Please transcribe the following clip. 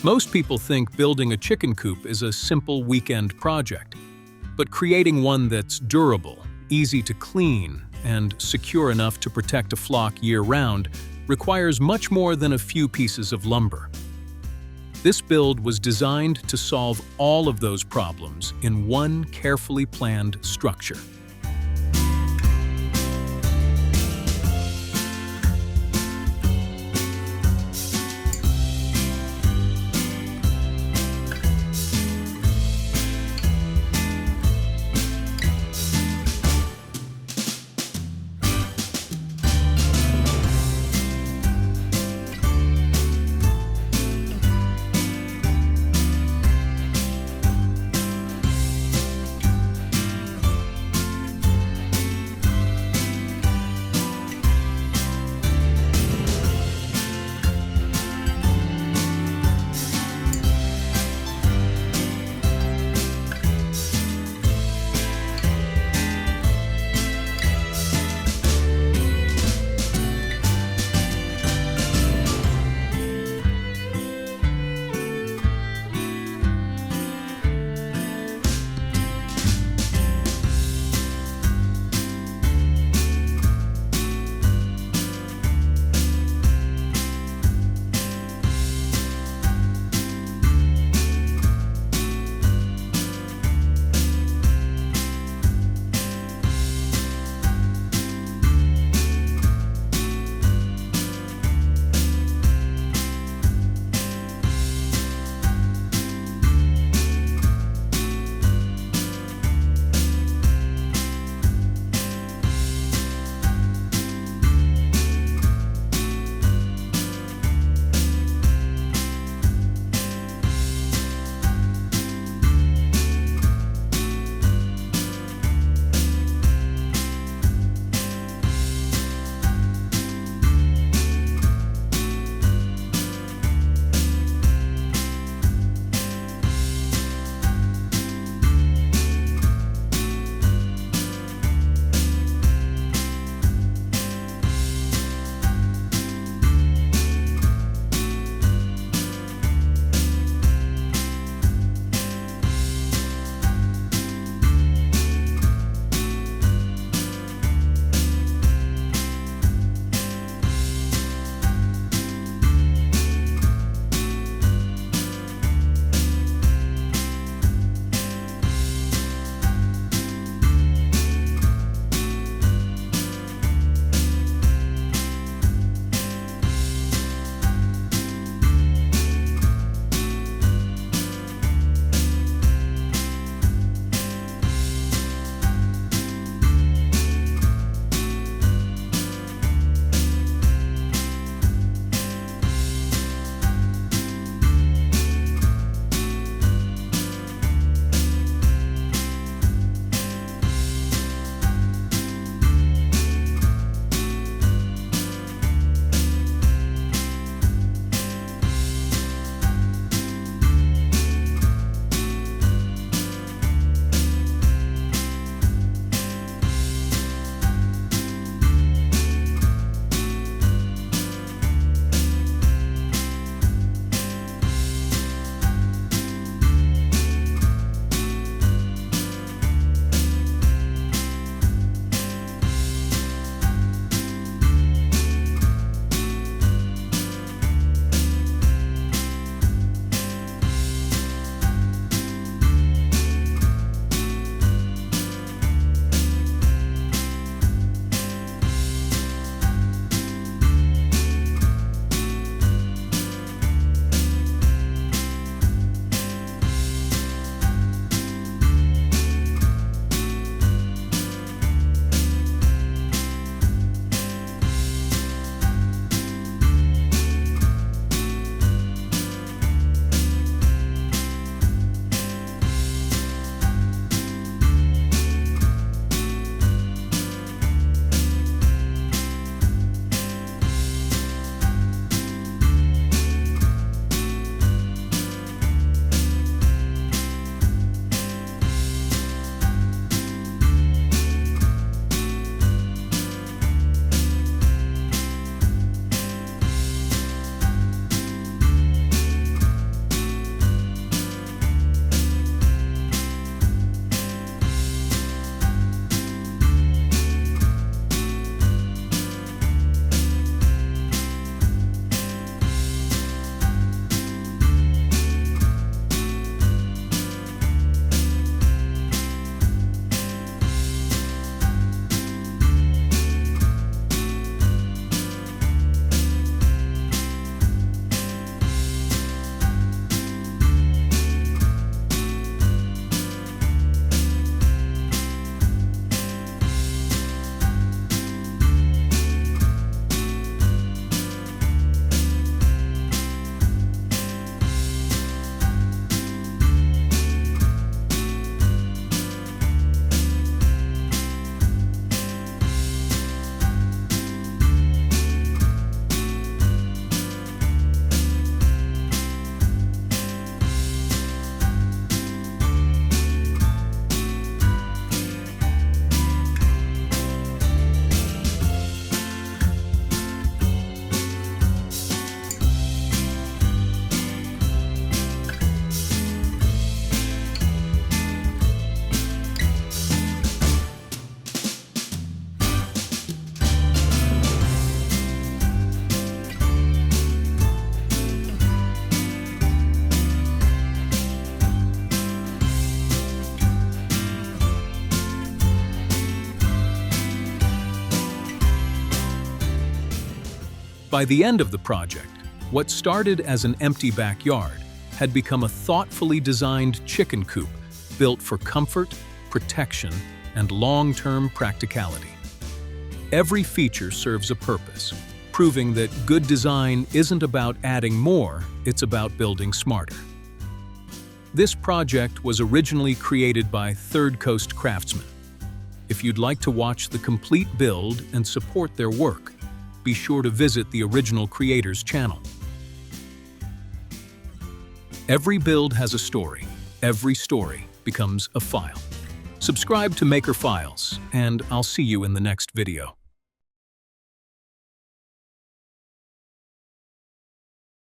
Most people think building a chicken coop is a simple weekend project, but creating one that's durable, easy to clean, and secure enough to protect a flock year-round requires much more than a few pieces of lumber. This build was designed to solve all of those problems in one carefully planned structure. By the end of the project, what started as an empty backyard had become a thoughtfully designed chicken coop built for comfort, protection, and long-term practicality. Every feature serves a purpose, proving that good design isn't about adding more, it's about building smarter. This project was originally created by Third Coast craftsmen. If you'd like to watch the complete build and support their work, be sure to visit the original creator's channel. Every build has a story. Every story becomes a file. Subscribe to Maker Files, and I'll see you in the next video.